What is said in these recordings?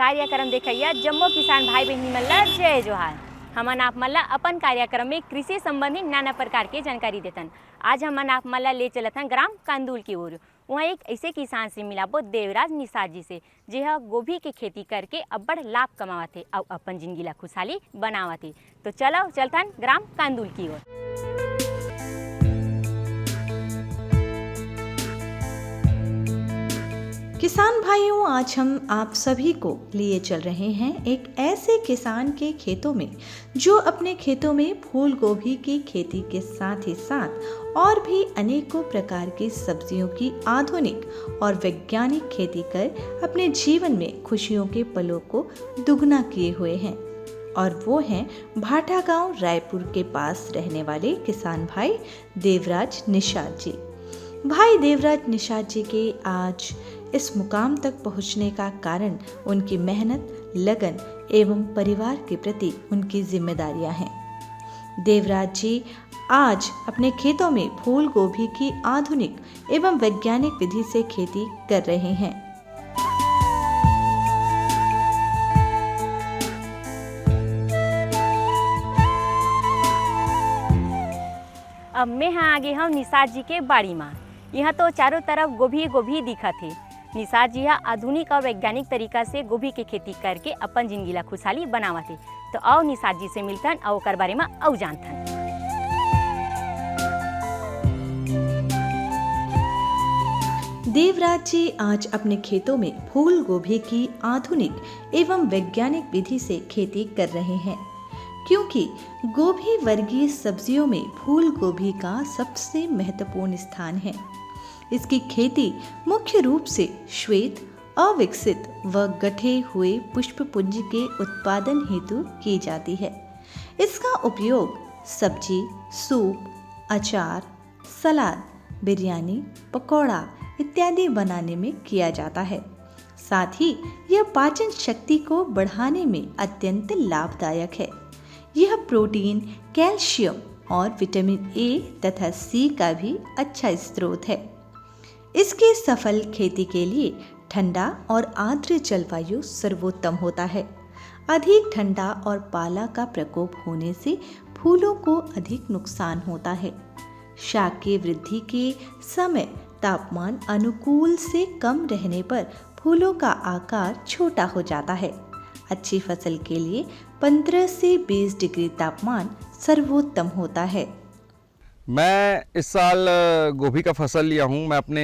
कार्यक्रम देखैया जम्मो किसान भाई बहनी मन ला जय जोहार। हमन आप मन ला अपन कार्यक्रम में कृषि संबंधी नाना प्रकार के जानकारी देतन। आज हमन आप मन ला ले चलत हन ग्राम कांदुल की ओर। वहाँ एक ऐसे किसान से मिलाबो देवराज निषाद जी से, जेह गोभी के खेती करके अब्बड़ लाभ कमावत हे और अपन जिंदगी ला खुशहाली बनावत हे। तो चलो चलतन ग्राम कांदुल की ओर। किसान भाइयों, आज हम आप सभी को लिए चल रहे हैं एक ऐसे किसान के खेतों में जो अपने खेतों में फूल गोभी की खेती के साथ ही साथ और भी अनेकों प्रकार की सब्जियों की आधुनिक और वैज्ञानिक खेती कर अपने जीवन में खुशियों के पलों को दुगना किए हुए हैं। और वो हैं भाटा गांव रायपुर के पास रहने वाले किसान भाई देवराज निषाद जी। भाई देवराज निषाद जी के आज इस मुकाम तक पहुंचने का कारण उनकी मेहनत, लगन एवं परिवार के प्रति उनकी जिम्मेदारियां हैं। देवराज जी आज अपने खेतों में फूल गोभी की आधुनिक एवं वैज्ञानिक विधि से खेती कर रहे हैं। अब मैं यहाँ आगे हूँ निषाद जी के बाड़ी में। यहाँ तो चारों तरफ गोभी गोभी दिखत है। निषाद जी आधुनिक और वैज्ञानिक तरीका से गोभी के खेती करके अपन जिंदगी ला खुशहाली बनावत है। तो आओ निषाद जी से मिलतन और ओकर बारे में और जानतन। देवराज जी आज अपने खेतों में फूल गोभी की आधुनिक एवं वैज्ञानिक विधि से खेती कर रहे हैं, क्योंकि गोभी वर्गीय सब्जियों में फूल गोभी का सबसे महत्वपूर्ण स्थान है। इसकी खेती मुख्य रूप से श्वेत, अविकसित व गठे हुए पुष्पपुंज के उत्पादन हेतु की जाती है। इसका उपयोग सब्जी, सूप, अचार, सलाद, बिरयानी, पकौड़ा इत्यादि बनाने में किया जाता है। साथ ही यह पाचन शक्ति को बढ़ाने में अत्यंत लाभदायक है। यह प्रोटीन, कैल्शियम और विटामिन ए तथा सी का भी अच्छा स्रोत है। इसकी सफल खेती के लिए ठंडा और आर्द्र जलवायु सर्वोत्तम होता है। अधिक ठंडा और पाला का प्रकोप होने से फूलों को अधिक नुकसान होता है। शाक की वृद्धि के समय तापमान अनुकूल से कम रहने पर फूलों का आकार छोटा हो जाता है। अच्छी फसल के लिए 15 से 20 डिग्री तापमान सर्वोत्तम होता है। मैं इस साल गोभी का फसल लिया हूँ। मैं अपने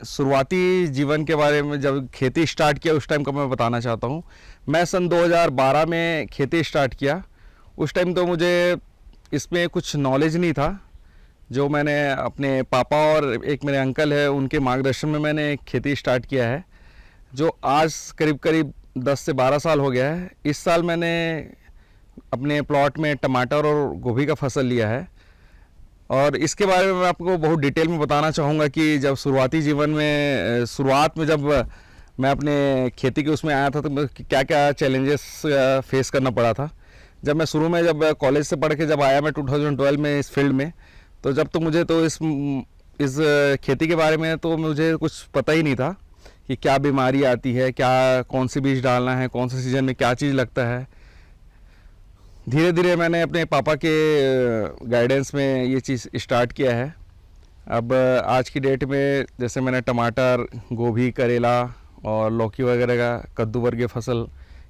शुरुआती जीवन के बारे में जब खेती स्टार्ट किया उस टाइम का मैं बताना चाहता हूँ। मैं सन 2012 में खेती स्टार्ट किया। उस टाइम तो मुझे इसमें कुछ नॉलेज नहीं था। जो मैंने अपने पापा और एक मेरे अंकल है उनके मार्गदर्शन में मैंने खेती स्टार्ट किया है, जो आज करीब करीब 10 से 12 साल हो गया है। इस साल मैंने अपने प्लॉट में टमाटर और गोभी का फसल लिया है और इसके बारे में मैं आपको बहुत डिटेल में बताना चाहूँगा कि जब शुरुआती जीवन में शुरुआत में जब मैं अपने खेती के उसमें आया था तो क्या क्या चैलेंजेस फेस करना पड़ा था। जब मैं शुरू में जब कॉलेज से पढ़ के जब आया मैं 2012 में इस फील्ड में, तो जब तो मुझे तो इस खेती के बारे में तो मुझे कुछ पता ही नहीं था कि क्या बीमारी आती है, क्या कौन सी बीज डालना है, कौन से सीज़न में क्या चीज़ लगता है। धीरे धीरे मैंने अपने पापा के गाइडेंस में ये चीज़ स्टार्ट किया है। अब आज की डेट में जैसे मैंने टमाटर, गोभी, करेला और लौकी वगैरह का कद्दू वर्गीय फसल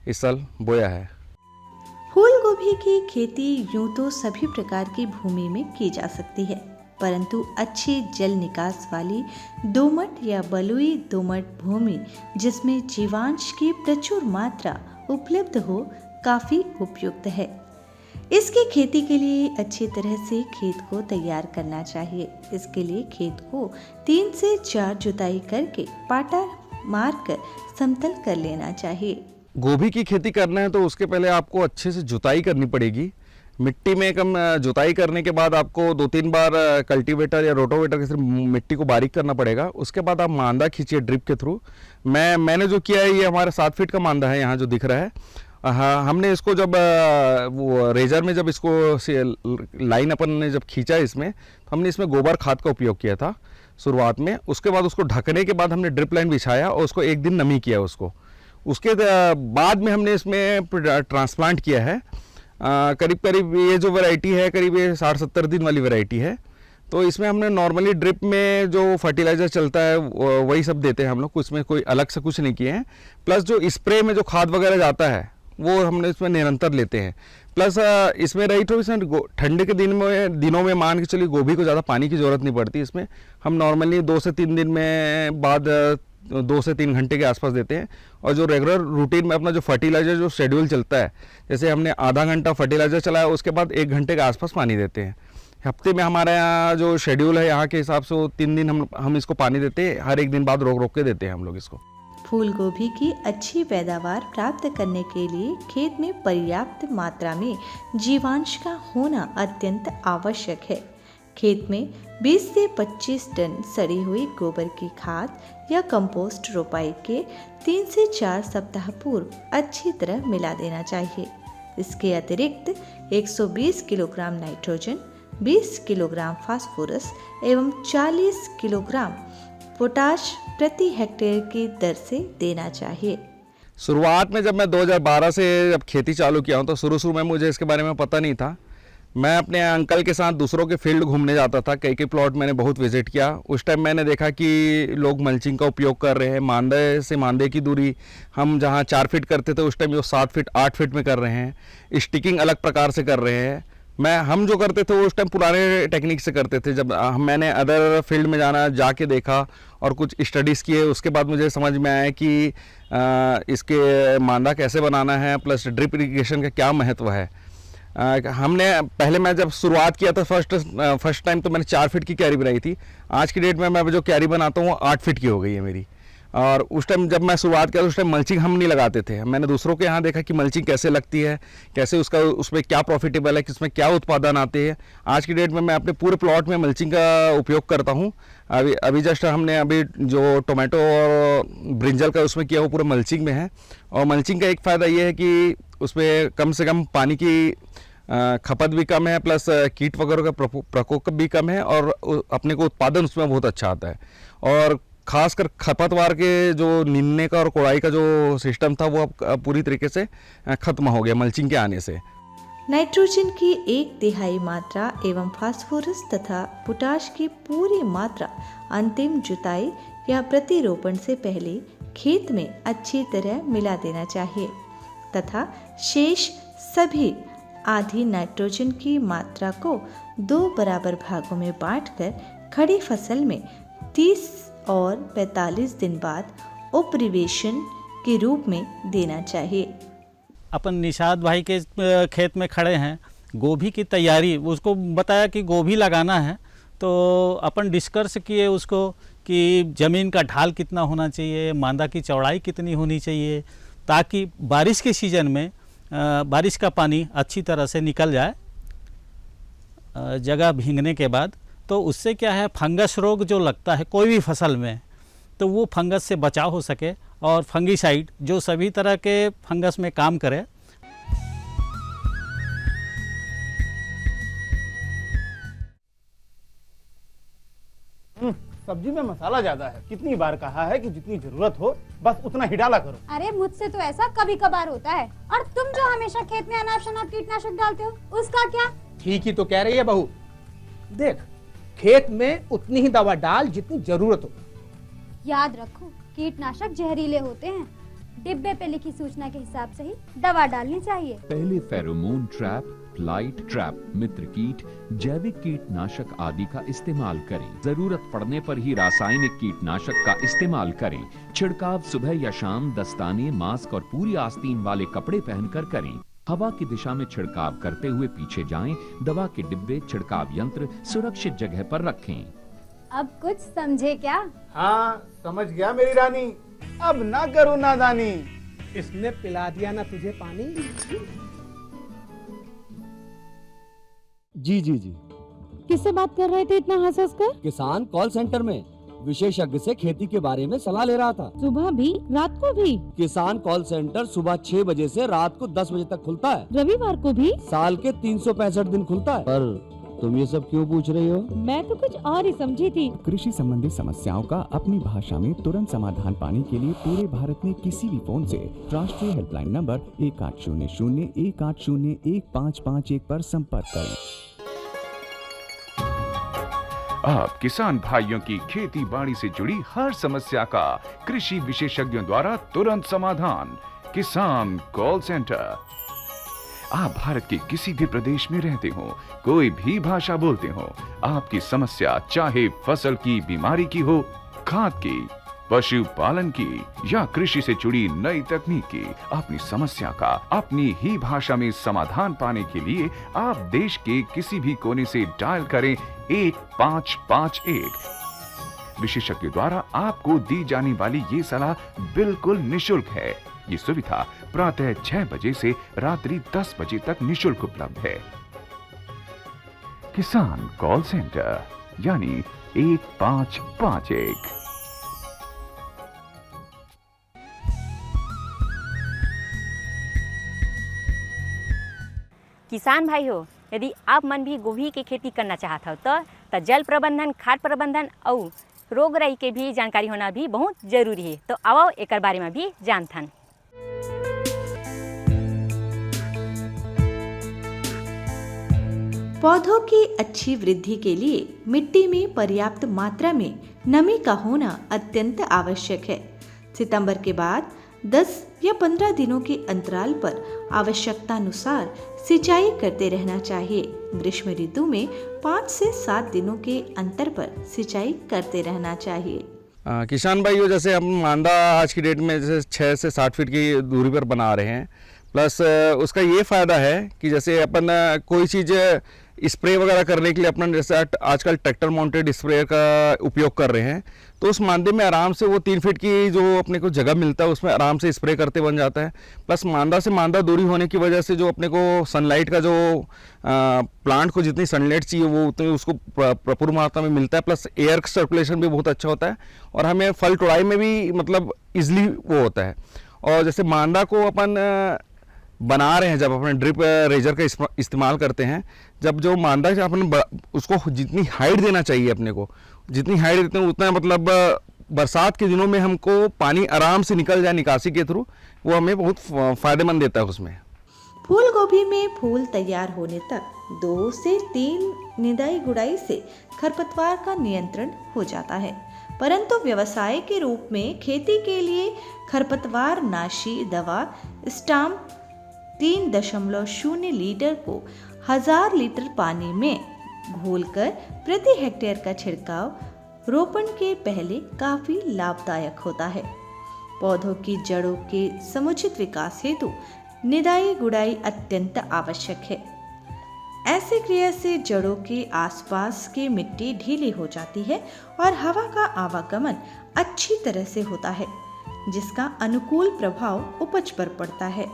इस साल बोया है। फूल गोभी की खेती यूं तो सभी प्रकार की भूमि में की जा सकती है, परंतु अच्छी जल निकास वाली दोमट या बलुई दोमट भूमि जिसमें जीवांश की प्रचुर मात्रा उपलब्ध हो काफ़ी उपयुक्त है। इसकी खेती के लिए अच्छी तरह से खेत को तैयार करना चाहिए। इसके लिए खेत को 3 से 4 जुताई करके पाटा मारकर समतल कर लेना चाहिए। गोभी की खेती करना है तो उसके पहले आपको अच्छे से जुताई करनी पड़ेगी। मिट्टी में कम जुताई करने के बाद आपको 2-3 बार कल्टीवेटर या रोटोवेटर के थ्रू मिट्टी को बारीक करना पड़ेगा। उसके बाद आप मांदा खींचिए ड्रिप के थ्रू। मैंने जो किया है ये हमारा 7 फीट का मांदा है यहाँ जो दिख रहा है। हाँ, हमने इसको जब वो रेजर में जब इसको लाइन अपन ने जब खींचा इसमें, तो हमने इसमें गोबर खाद का उपयोग किया था शुरुआत में। उसके बाद उसको ढकने के बाद हमने ड्रिप लाइन बिछाया और उसको 1 दिन नमी किया उसको। उसके बाद में हमने इसमें ट्रांसप्लांट किया है। करीब करीब ये जो वैरायटी है करीब ये 60-70 दिन वाली वैरायटी है। तो इसमें हमने नॉर्मली ड्रिप में जो फर्टिलाइज़र चलता है वही सब देते हैं हम लोग, इसमें कोई अलग से कुछ नहीं किए हैं। प्लस जो स्प्रे में जो खाद वगैरह जाता है वो हमने इसमें निरंतर लेते हैं। प्लस इसमें रही तो इसमें ठंडे के दिनों में मान के चलिए गोभी को ज़्यादा पानी की ज़रूरत नहीं पड़ती। इसमें हम नॉर्मली 2 से 3 दिन में बाद 2 से 3 घंटे के आसपास देते हैं। और जो रेगुलर रूटीन में अपना जो फर्टिलाइज़र जो शेड्यूल चलता है, जैसे हमने आधा घंटा फर्टिलाइज़र चलाया उसके बाद 1 घंटे के आसपास पानी देते हैं। हफ्ते में हमारे यहाँ जो शेड्यूल है यहाँ के हिसाब से वो 3 दिन हम इसको पानी देते हैं, हर 1 दिन बाद रोक के देते हैं हम लोग इसको। फूल गोभी की अच्छी पैदावार प्राप्त करने के लिए खेत में पर्याप्त मात्रा में जीवांश का होना अत्यंत आवश्यक है। खेत में 20 से 25 टन सड़ी हुई गोबर की खाद या कंपोस्ट रोपाई के 3 से 4 सप्ताह पूर्व अच्छी तरह मिला देना चाहिए। इसके अतिरिक्त 120 किलोग्राम नाइट्रोजन, 20 किलोग्राम फास्फोरस एवं 40 किलोग्राम पोटाश प्रति हेक्टेयर की दर से देना चाहिए। शुरुआत में जब मैं 2012 से जब खेती चालू किया हूँ तो शुरू में मुझे इसके बारे में पता नहीं था। मैं अपने अंकल के साथ दूसरों के फील्ड घूमने जाता था, कई प्लॉट मैंने बहुत विजिट किया। उस टाइम मैंने देखा कि लोग मल्चिंग का उपयोग कर रहे हैं। मांदे से मांदे की दूरी हम जहाँ 4 फीट करते थे उस टाइम वो 7 फीट 8 फीट में कर रहे हैं। स्टिकिंग अलग प्रकार से कर रहे हैं। हम जो करते थे उस टाइम पुराने टेक्निक से करते थे। जब मैंने अदर फील्ड में जाके देखा और कुछ स्टडीज़ किए, उसके बाद मुझे समझ में आया कि इसके मांदा कैसे बनाना है, प्लस ड्रिप इरिगेशन का क्या महत्व है। पहले मैं जब शुरुआत किया था फर्स्ट टाइम तो मैंने 4 फीट की क्यारी बनाई थी। आज की डेट में मैं जो क्यारी बनाता हूँ वो 8 फीट की हो गई है मेरी। और उस टाइम जब मैं शुरुआत किया तो उस टाइम मल्चिंग हम नहीं लगाते थे। मैंने दूसरों के यहाँ देखा कि मल्चिंग कैसे लगती है, कैसे उसमें क्या प्रॉफिटेबल है, किसमें क्या उत्पादन आते हैं। आज की डेट में मैं अपने पूरे प्लॉट में मल्चिंग का उपयोग करता हूँ। अभी जस्ट हमने जो टोमेटो और ब्रिंजल का उसमें किया वो पूरे मल्चिंग में है। और मल्चिंग का एक फ़ायदा ये है कि उसमें कम से कम पानी की खपत भी कम है, प्लस कीट वगैरह का प्रकोप भी कम है और अपने को उत्पादन उसमें बहुत अच्छा आता है। और खासकर खपतवार के जो निन्ने का और कोड़ाई का जो सिस्टम था वो अब पूरी तरीके से खत्म हो गया मल्चिंग के आने से। नाइट्रोजन की 1/3 मात्रा एवं फास्फोरस तथा पोटाश की पूरी मात्रा अंतिम जुताई या प्रतिरोपण से पहले खेत में अच्छी तरह मिला देना चाहिए तथा शेष सभी आधी नाइट्रोजन की मात्रा को 2 बराबर भागों में बांटकर खड़ी फसल में 30 और 45 दिन बाद उपरिवेशन के रूप में देना चाहिए। अपन निषाद भाई के खेत में खड़े हैं, गोभी की तैयारी, उसको बताया कि गोभी लगाना है तो अपन डिस्कस किए उसको कि ज़मीन का ढाल कितना होना चाहिए, मांदा की चौड़ाई कितनी होनी चाहिए, ताकि बारिश के सीज़न में बारिश का पानी अच्छी तरह से निकल जाए जगह भीगने के बाद। तो उससे क्या है, फंगस रोग जो लगता है कोई भी फसल में तो वो फंगस से बचाव हो सके और फंगीसाइड जो सभी तरह के फंगस में काम करे। सब्जी में मसाला ज्यादा है। कितनी बार कहा है कि जितनी जरूरत हो बस उतना ही डाला करो। अरे मुझसे तो ऐसा कभी कभार होता है। और तुम जो हमेशा खेत में अनाप शनाप कीटनाशक डालते हो उसका क्या? ठीक ही तो कह रही है बहू। देख, खेत में उतनी ही दवा डाल जितनी जरूरत हो। याद रखो, कीटनाशक जहरीले होते हैं। डिब्बे पे लिखी सूचना के हिसाब से ही दवा डालनी चाहिए। पहले फेरोमोन ट्रैप, फ्लाइट ट्रैप, मित्र कीट, जैविक कीटनाशक आदि का इस्तेमाल करें। जरूरत पड़ने पर ही रासायनिक कीटनाशक का इस्तेमाल करें। छिड़काव सुबह या शाम दस्ताने, मास्क और पूरी आस्तीन वाले कपड़े पहनकर करें। हवा की दिशा में छिड़काव करते हुए पीछे जाएं। दवा के डिब्बे, छिड़काव यंत्र सुरक्षित जगह पर रखें। अब कुछ समझे क्या? हाँ समझ गया मेरी रानी, अब ना करो नादानी। इसने पिला दिया ना तुझे पानी। जी जी जी। किससे बात कर रहे थे इतना हंस हंस कर? किसान कॉल सेंटर में विशेषज्ञ से खेती के बारे में सलाह ले रहा था। सुबह भी रात को भी? किसान कॉल सेंटर सुबह 6 बजे से रात को 10 बजे तक खुलता है। रविवार को भी? साल के 365 दिन खुलता है, पर तुम ये सब क्यों पूछ रही हो? मैं तो कुछ और ही समझी थी। कृषि संबंधी समस्याओं का अपनी भाषा में तुरंत समाधान पाने के लिए पूरे भारत में किसी भी फोन से राष्ट्रीय हेल्पलाइन नंबर 1800-180-1551 पर संपर्क करें। अब किसान भाइयों की खेती बाड़ी से जुड़ी हर समस्या का कृषि विशेषज्ञों द्वारा तुरंत समाधान। किसान कॉल सेंटर। आप भारत के किसी भी प्रदेश में रहते हो, कोई भी भाषा बोलते हो, आपकी समस्या चाहे फसल की बीमारी की हो, खाद की, पशुपालन की या कृषि से जुड़ी नई तकनीक की, अपनी समस्या का अपनी ही भाषा में समाधान पाने के लिए आप देश के किसी भी कोने से डायल करें 1551। विशेषज्ञ द्वारा आपको दी जाने वाली ये सलाह बिल्कुल निशुल्क है। ये सुविधा प्रातः 6 बजे से रात्रि 10 बजे तक निशुल्क उपलब्ध है। किसान कॉल सेंटर यानी 1551। किसान भाई हो, यदि आप मन भी गोभी के खेती करना चाहत हो तो जल प्रबंधन, खाद प्रबंधन और रोग राई के भी जानकारी होना भी बहुत जरूरी है। तो आओ एक बारे में भी जानथन। पौधों की अच्छी वृद्धि के लिए मिट्टी में पर्याप्त मात्रा में नमी का होना अत्यंत आवश्यक है। सितंबर के बाद 10 या 15 दिनों के अंतराल पर आवश्यकतानुसार सिंचाई करते रहना चाहिए। ग्रीष्म ऋतु में 5 से 7 दिनों के अंतर पर सिंचाई करते रहना चाहिए। किसान भाइयों, जैसे हम मांदा आज की डेट में जैसे 6 से 60 फीट की दूरी पर बना रहे हैं, प्लस उसका ये फ़ायदा है कि जैसे अपन कोई चीज़ स्प्रे वगैरह करने के लिए अपन जैसे आजकल ट्रैक्टर माउंटेड स्प्रेयर का उपयोग कर रहे हैं, तो उस मांदे में आराम से वो 3 फीट की जो अपने को जगह मिलता है उसमें आराम से स्प्रे करते बन जाता है। प्लस मांदा से मांदा दूरी होने की वजह से जो अपने को सनलाइट का जो प्लांट को जितनी सनलाइट चाहिए वो उतनी उसको प्रचुर मात्रा में मिलता है। प्लस एयर सर्कुलेशन भी बहुत अच्छा होता है और हमें फल टुड़ाई में भी मतलब ईजिली वो होता है। और जैसे मांदा को अपन बना रहे हैं, जब अपने ड्रिप रेजर का इस्तेमाल करते हैं, जब जो मांदा है अपन उसको जितनी हाइट देना चाहिए, अपने को जितनी हाइट देते हैं उतना मतलब बरसात के दिनों में हमको पानी आराम से निकल जाए निकासी के थ्रू, वो हमें बहुत फ़ायदेमंद देता है उसमें। फूल गोभी में फूल तैयार होने तक 2 से 3 निदाई गुड़ाई से खरपतवार का नियंत्रण हो जाता है, परंतु व्यवसाय के रूप में खेती के लिए खरपतवार नाशी दवा स्टाम 3.0 लीटर को 1000 लीटर पानी में घोलकर प्रति हेक्टेयर का छिड़काव रोपण के पहले काफी लाभदायक होता है। पौधों की जड़ों के समुचित विकास हेतु निदाई गुड़ाई अत्यंत आवश्यक है। ऐसे क्रिया से जड़ों के आसपास की मिट्टी ढीली हो जाती है और हवा का आवागमन अच्छी तरह से होता है, जिसका अनुकूल प्रभाव उपज पर पड़ता है।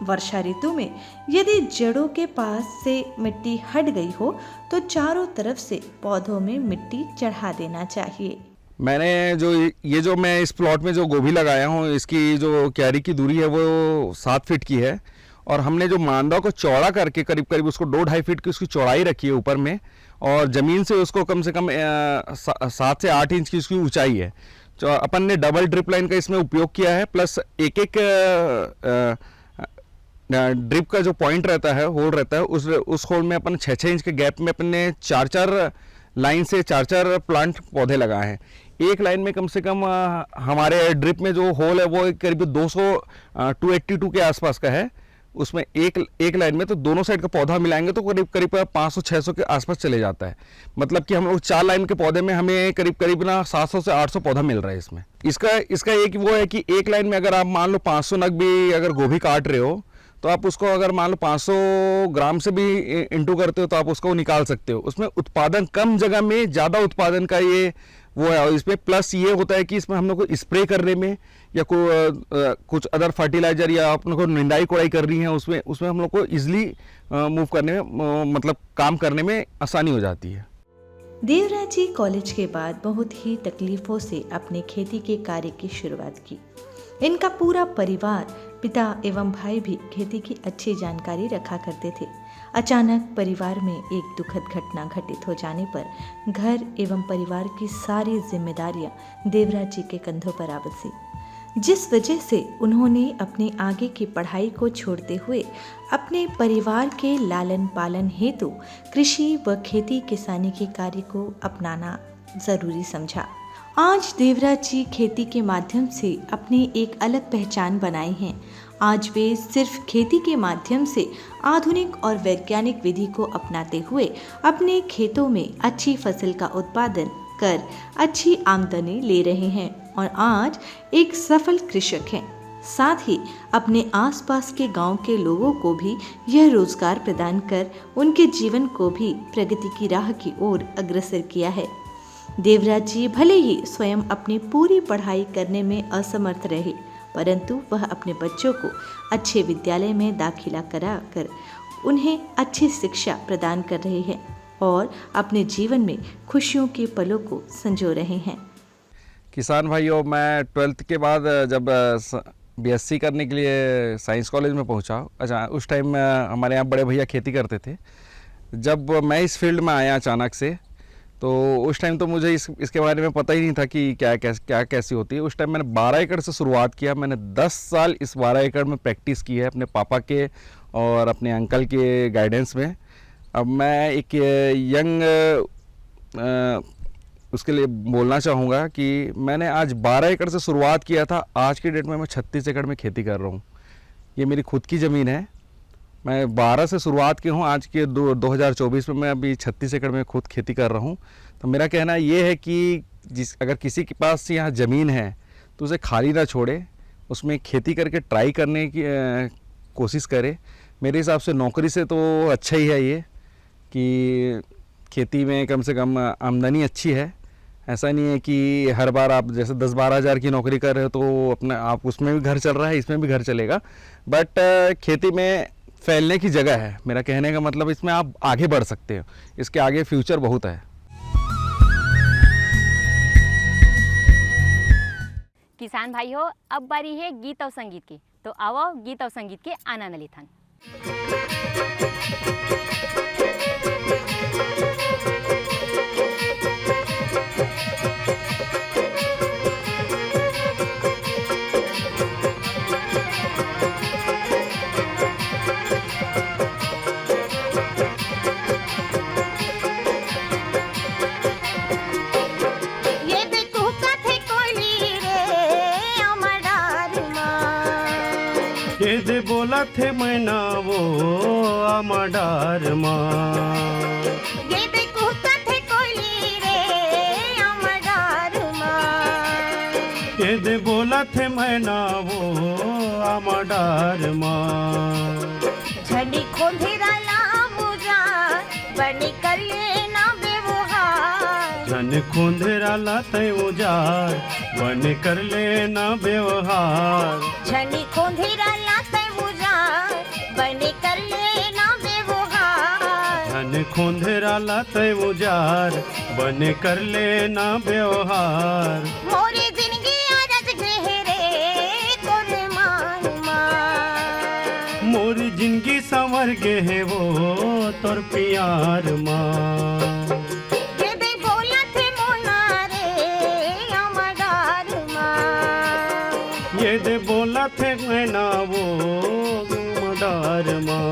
वर्षा ऋतु में यदि जड़ों के पास से मिट्टी हट गई हो तो चारों तरफ से पौधों में मिट्टी चढ़ा देना चाहिए। मैंने जो मैं इस प्लॉट में जो गोभी लगाया हूँ, इसकी जो क्यारी की दूरी है वो 7 फीट की है और हमने जो मांदा को चौड़ा करके करीब करीब उसको 2-2.5 फीट की उसकी चौड़ाई रखी है ऊपर में, और ज़मीन से उसको कम से कम 7 से 8 इंच की उसकी ऊंचाई है। तो अपन ने डबल ड्रिप लाइन का इसमें उपयोग किया है, प्लस एक ड्रिप का जो पॉइंट रहता है, होल रहता है, उस होल में अपन 6-6 इंच के गैप में अपन ने 4-4 लाइन से 4-4 प्लांट पौधे लगाए हैं। एक लाइन में कम से कम हमारे ड्रिप में जो होल है वो करीब 282 के आसपास का है। उसमें एक लाइन में तो दोनों साइड का पौधा मिलाएंगे तो करीब 500-600 के आसपास चले जाता है। मतलब कि हम लोग 4 लाइन के पौधे में हमें करीब ना 700 से 800 पौधा मिल रहा है इसमें। इसका एक वो है कि एक लाइन में अगर आप मान लो 500 नग भी अगर गोभी काट रहे हो तो आप उसको अगर मान लो 500 ग्राम से भी इंटू करते हो तो आप उसको निकाल सकते हो। उसमें उत्पादन कम जगह में ज़्यादा उत्पादन का ये वो है। और इसमें प्लस ये होता है कि इसमें हम लोग को स्प्रे करने में या कुछ अदर फर्टिलाइजर या अपने को निंदाई कोड़ाई करनी है उसमें हम लोग को ईजिली मूव करने में मतलब काम करने में आसानी हो जाती है। देवराज जी कॉलेज के बाद बहुत ही तकलीफों से अपने खेती के कार्य की शुरुआत की। इनका पूरा परिवार, पिता एवं भाई भी खेती की अच्छी जानकारी रखा करते थे। अचानक परिवार में एक दुखद घटना घटित हो जाने पर घर एवं परिवार की सारी जिम्मेदारियां देवराज जी के कंधों पर आ बसी, जिस वजह से उन्होंने अपने आगे की पढ़ाई को छोड़ते हुए अपने परिवार के लालन पालन हेतु कृषि व खेती किसानी के कार्य को अपनाना जरूरी समझा। आज देवराज जी खेती के माध्यम से अपनी एक अलग पहचान बनाए हैं। आज वे सिर्फ खेती के माध्यम से आधुनिक और वैज्ञानिक विधि को अपनाते हुए अपने खेतों में अच्छी फसल का उत्पादन कर अच्छी आमदनी ले रहे हैं और आज एक सफल कृषक हैं। साथ ही अपने आसपास के गांव के लोगों को भी यह रोजगार प्रदान कर उनके जीवन को भी प्रगति की राह की ओर अग्रसर किया है। देवराज जी भले ही स्वयं अपनी पूरी पढ़ाई करने में असमर्थ रहे, परंतु वह अपने बच्चों को अच्छे विद्यालय में दाखिला कराकर उन्हें अच्छी शिक्षा प्रदान कर रहे हैं और अपने जीवन में खुशियों के पलों को संजो रहे हैं। किसान भाइयों, मैं 12th के बाद जब बीएससी करने के लिए साइंस कॉलेज में पहुंचा, अच्छा उस टाइम हमारे यहाँ बड़े भैया खेती करते थे। जब मैं इस फील्ड में आया अचानक से, तो उस टाइम तो मुझे इसके बारे में पता ही नहीं था कि क्या कैसी होती है। उस टाइम मैंने 12 एकड़ से शुरुआत किया। मैंने 10 साल इस 12 एकड़ में प्रैक्टिस की है अपने पापा के और अपने अंकल के गाइडेंस में। अब मैं एक यंग उसके लिए बोलना चाहूँगा कि मैंने आज 12 एकड़ से शुरुआत किया था, आज की डेट में मैं 36 एकड़ में खेती कर रहा हूँ। ये मेरी खुद की ज़मीन है। मैं 12 से शुरुआत की हूँ, आज के 2024 में मैं अभी 36 एकड़ में खुद खेती कर रहा हूँ। तो मेरा कहना ये है कि अगर किसी के पास यहाँ ज़मीन है तो उसे खाली ना छोड़े, उसमें खेती करके ट्राई करने की कोशिश करे। मेरे हिसाब से नौकरी से तो अच्छा ही है ये कि खेती में कम से कम आमदनी अच्छी है। ऐसा नहीं है कि हर बार आप जैसे 10-12 हज़ार की नौकरी कर रहे हो तो अपने आप उसमें भी घर चल रहा है, इसमें भी घर चलेगा। बट खेती में फैलने की जगह है। मेरा कहने का मतलब इसमें आप आगे बढ़ सकते हो, इसके आगे फ्यूचर बहुत है। किसान भाई हो, अब बारी है गीत और संगीत की, तो आओ गीत और संगीत के आनंद लेथन। बोला थे मैना वो अमडार माँ, ये देखो कथे कोयली रे अमडार माँ, ये दे बोला थे मैना वो अमडार माँ। झंडी खोंधेरा ला मुजा बनी कर लेना व्यवहार, झंडी खोंधेरा ला तय उजार बनी कर लेना व्यवहार, झंडी खोंधेरा ला बने कर लेना व्यवहार, धन खोंधेरा लाते उजार बने कर लेना व्यवहार। मोरी जिंदगी आरज गहरे तोर मान माँ, मोरी जिंदगी संवर गे है वो तोर प्यार माँ। ये दे बोला थे मोना रे अमडार माँ, ये दे बोला थे मैना वो अमडार माँ।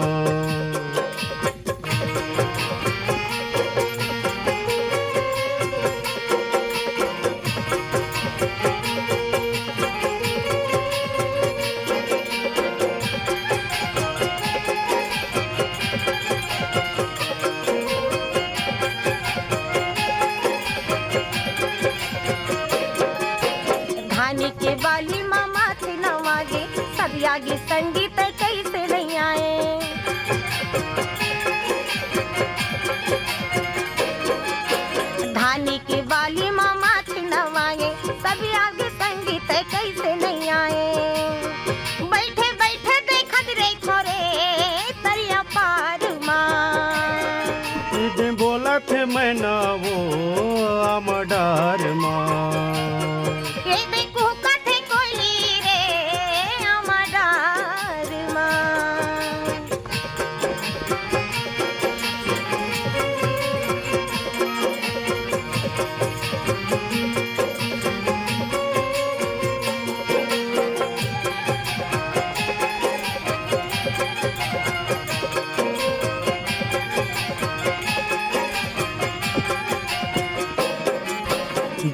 धानी के बाली मामा थे नवागे, सब आगे संगीत कैसे नहीं आए। धानी के बाली मामा थे नवागे, सब आगे संगीत कैसे नहीं आए। बैठे बैठे देखत रे थोरे तरिया पार माँ, दे बोला थे मैना वो अमडार माँ।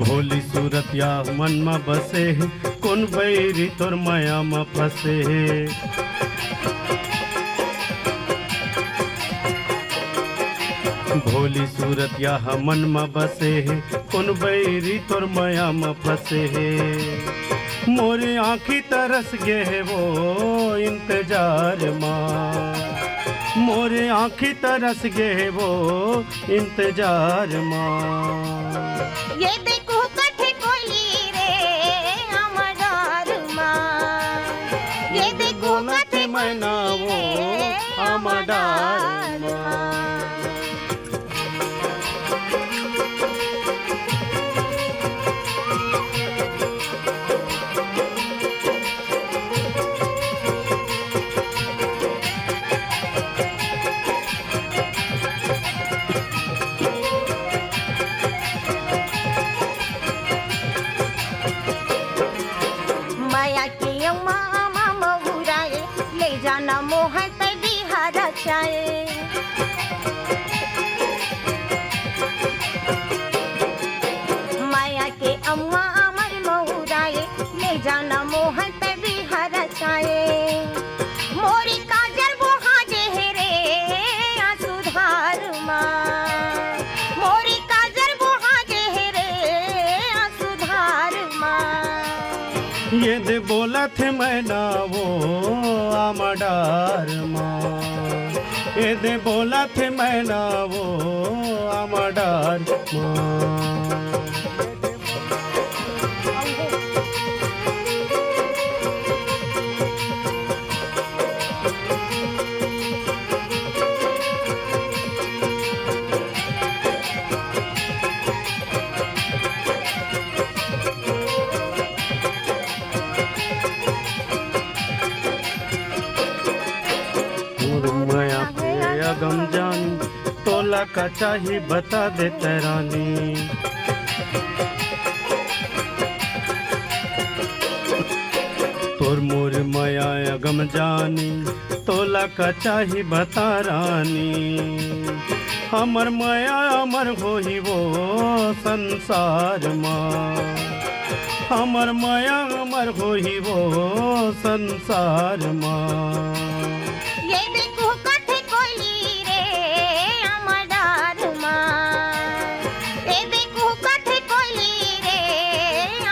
भोली सूरत या मन में बसे कौन बैरी तोर माया में फंसे भोली सूरत या मन में बसे कौन बैरी तोर माया में फंसे मोरे आँखी तरस गे वो इंतजार माँ मोरे आँखी तरस गे वो इंतजार माँ ये देखो कठे कोली रे अमदार माँ ये देखो कठे मैना वो अमदार माँ माया के अम्मा महुराए ले जाना मोह तभी हारा चाहे माया के अम्मा अमर महुराए ले जाना मोह तभी हारा चाहे मोरी काजल बोहा जेहरे सुधार माँ मोरी काजल बोहा जेहरे सुधार माँ ये दे बोला थे मैना वो अमदार माँ ये दे बोला थे मैना वो अमदार माँ माया पे अगम जानी तोला का चाही बता दे तरानी तोर मोर माया अगम जानी तोला का चाही बता रानी हमर माया अमर होई वो संसार माँ हमर माया अमर होई वो संसार माँ ये देखो कठे कोली रे अमदार माँ ये देखो कठे कोली रे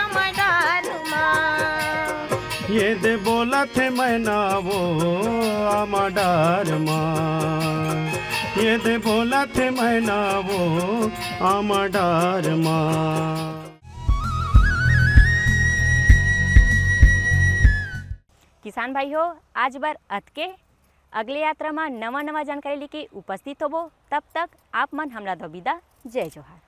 अमदार माँ ये दे बोला थे मैना वो अमदार माँ ये दे बोला थे मैना वो अमदार माँ किसान भाई हो आज बार अतके अगले यात्रा में नवा नवा जानकारी लेके उपस्थित होबो तब तक आप मन हमरा दो विदा जय जोहार।